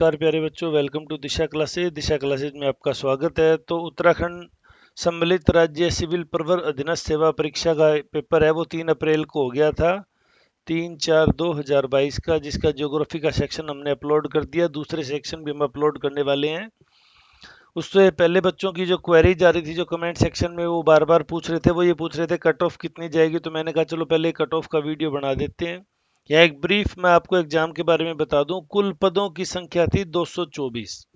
नमस्कार प्यारे बच्चों, welcome to Disha classes. Disha classes में आपका स्वागत है। तो उत्तराखंड सम्मिलित राज्य सिविल प्रवर अधीनस्थ सेवा परीक्षा का पेपर है वो 3 अप्रैल को हो गया था, 3/4/2022 का, जिसका ज्योग्राफी का सेक्शन हमने अपलोड कर दिया। दूसरे सेक्शन भी हम अपलोड करने वाले हैं। उससे पहले बच्चों की जो क्वेरी जा रही थी, जो कमेंट सेक्शन में वो बार बार पूछ रहे थे, वो ये पूछ रहे थे कट ऑफ कितनी जाएगी। तो मैंने कहा चलो पहले कट ऑफ का वीडियो बना देते हैं। या एक ब्रीफ मैं आपको एग्जाम के बारे में बता दूं। कुल पदों की संख्या थी 224।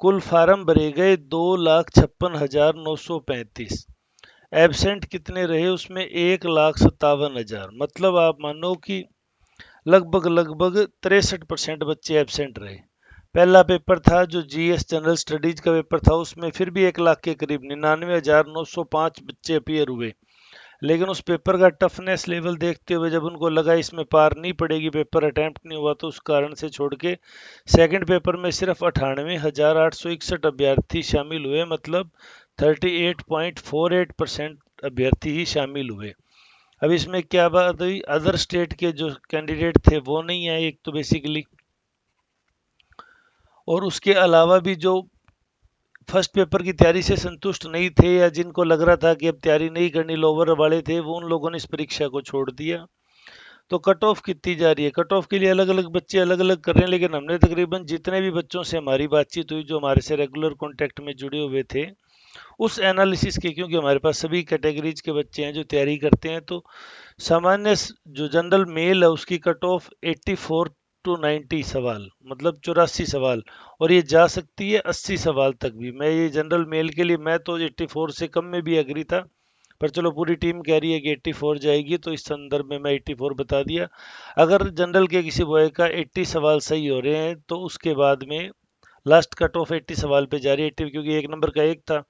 कुल फार्म भरे गए 2,56,935। एबसेंट कितने रहे उसमें? 1,57,000। मतलब आप मानो कि लगभग लगभग 63% बच्चे एबसेंट रहे। पहला पेपर था जो जीएस जनरल स्टडीज का पेपर था, उसमें फिर भी 1 लाख के करीब 99,905 बच्चे अपीयर हुए। लेकिन उस पेपर का टफनेस लेवल देखते हुए जब उनको लगा इसमें पार नहीं पड़ेगी, पेपर अटैम्प्ट नहीं हुआ, तो उस कारण से छोड़ के सेकंड पेपर में सिर्फ 98,861 अभ्यर्थी शामिल हुए। मतलब 38.48% अभ्यर्थी ही शामिल हुए। अब इसमें क्या बात हुई, अदर स्टेट के जो कैंडिडेट थे वो नहीं आए एक तो बेसिकली, और उसके अलावा भी जो फर्स्ट पेपर की तैयारी से संतुष्ट नहीं थे या जिनको लग रहा था कि अब तैयारी नहीं करनी, लोअर वाले थे, वो उन लोगों ने इस परीक्षा को छोड़ दिया। तो कट ऑफ कितनी जा रही है? कट ऑफ के लिए अलग अलग बच्चे अलग अलग कर रहे हैं, लेकिन हमने तकरीबन जितने भी बच्चों से हमारी बातचीत हुई, जो हमारे से रेगुलर कांटेक्ट में जुड़े हुए थे, उस एनालिसिस के, क्योंकि हमारे पास सभी कैटेगरीज के बच्चे हैं जो तैयारी करते हैं, तो सामान्य जो जनरल मेल है उसकी कट ऑफ 84 टू 90 सवाल, मतलब 84 सवाल, और ये जा सकती है 80 सवाल तक भी। मैं ये जनरल मेल के लिए, मैं तो 84 से कम में भी एग्री था, पर चलो पूरी टीम कह रही है कि 84 जाएगी, तो इस संदर्भ में मैं 84 बता दिया। अगर जनरल के किसी बॉय का 80 सवाल सही हो रहे हैं तो उसके बाद में लास्ट कट ऑफ 80 सवाल पे जा रही है। 80 क्योंकि एक नंबर का एक था,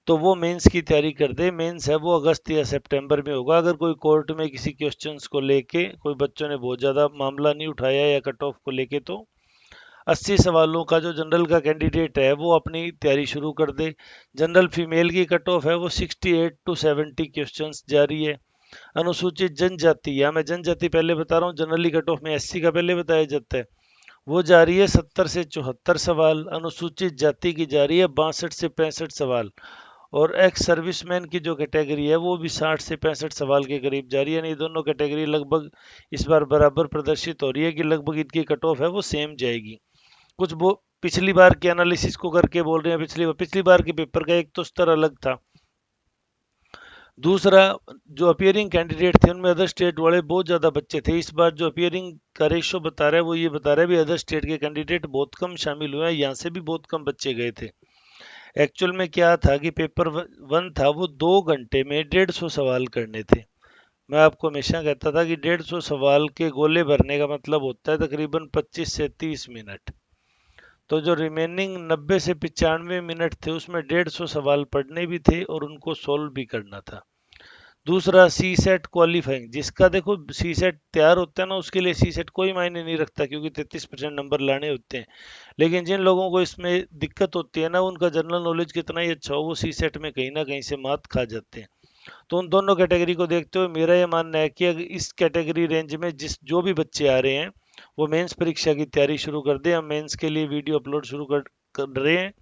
तो वो मेंस की तैयारी कर दे। मेंस है वो अगस्त या सितंबर में होगा। अगर कोई कोर्ट में किसी क्वेश्चंस को लेके कोई बच्चों ने बहुत ज़्यादा मामला नहीं उठाया या कट ऑफ को लेके, तो 80 सवालों का जो जनरल का कैंडिडेट है वो अपनी तैयारी शुरू कर दे। जनरल फीमेल की कट ऑफ है वो 68 टू 70 क्वेश्चंस जारी है। अनुसूचित जनजाति, या मैं जनजाति पहले बता रहा हूँ, जनरली कट ऑफ में एससी का पहले बताया जाता है, वो जा रही है 70 से 74 सवाल। अनुसूचित जाति की जा रही है 62 से 65 सवाल। और एक्स सर्विसमैन की जो कैटेगरी है वो भी 60 से 65 सवाल के करीब जा रही है। नहीं, दोनों कैटेगरी लगभग इस बार बराबर प्रदर्शित हो रही है कि लगभग इनकी कट ऑफ है वो सेम जाएगी। कुछ वो पिछली बार के एनालिसिस को करके बोल रहे हैं, पिछली बार के पेपर का एक तो स्तर अलग था, दूसरा जो अपियरिंग कैंडिडेट थे उनमें अदर स्टेट वाले बहुत ज़्यादा बच्चे थे। इस बार जो अपियरिंग का रेशो बता रहा है वो ये बता रहा है भी अदर स्टेट के कैंडिडेट बहुत कम शामिल हुए हैं, यहाँ से भी बहुत कम बच्चे गए थे। एक्चुअल में क्या था कि पेपर 1 था वो 2 घंटे में 150 सवाल करने थे। मैं आपको हमेशा कहता था कि 150 सवाल के गोले भरने का मतलब होता है तकरीबन 25 से 30 मिनट। तो जो रिमेनिंग 90 से 95 मिनट थे उसमें 150 सवाल पढ़ने भी थे और उनको सोल्व भी करना था। दूसरा सी सेट क्वालिफाइंग, जिसका देखो सी सेट तैयार होता है ना, उसके लिए सी सेट कोई मायने नहीं रखता क्योंकि 33% नंबर लाने होते हैं। लेकिन जिन लोगों को इसमें दिक्कत होती है ना, उनका जनरल नॉलेज कितना ही अच्छा हो, वो सी सेट में कहीं ना कहीं से मात खा जाते हैं। तो उन दोनों कैटेगरी को देखते हुए मेरा ये मानना है कि अगर इस कैटेगरी रेंज में जो भी बच्चे आ रहे हैं वो मेंस परीक्षा की तैयारी शुरू कर दें। हम मेंस के लिए वीडियो अपलोड शुरू कर रहे हैं,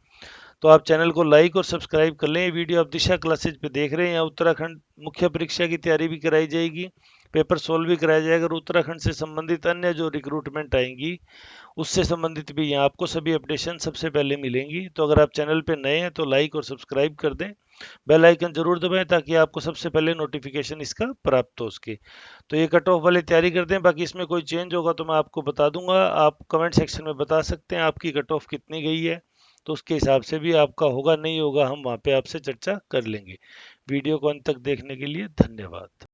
तो आप चैनल को लाइक और सब्सक्राइब कर लें। ये वीडियो आप दिशा क्लासेज पे देख रहे हैं। यहाँ उत्तराखंड मुख्य परीक्षा की तैयारी भी कराई जाएगी, पेपर सोल्व भी कराया जाएगा, और उत्तराखंड से संबंधित अन्य जो रिक्रूटमेंट आएंगी उससे संबंधित भी यहाँ आपको सभी अपडेशन सबसे पहले मिलेंगी। तो अगर आप चैनल पे नए हैं तो लाइक और सब्सक्राइब कर दें, बेल आइकन जरूर दबाएं ताकि आपको सबसे पहले नोटिफिकेशन इसका प्राप्त हो सके। तो ये कट ऑफ वाली तैयारी कर दें, बाकी इसमें कोई चेंज होगा तो मैं आपको बता दूंगा। आप कमेंट सेक्शन में बता सकते हैं आपकी कट ऑफ कितनी गई है, तो उसके हिसाब से भी आपका होगा नहीं होगा हम वहाँ पे आपसे चर्चा कर लेंगे। वीडियो को अंत तक देखने के लिए धन्यवाद।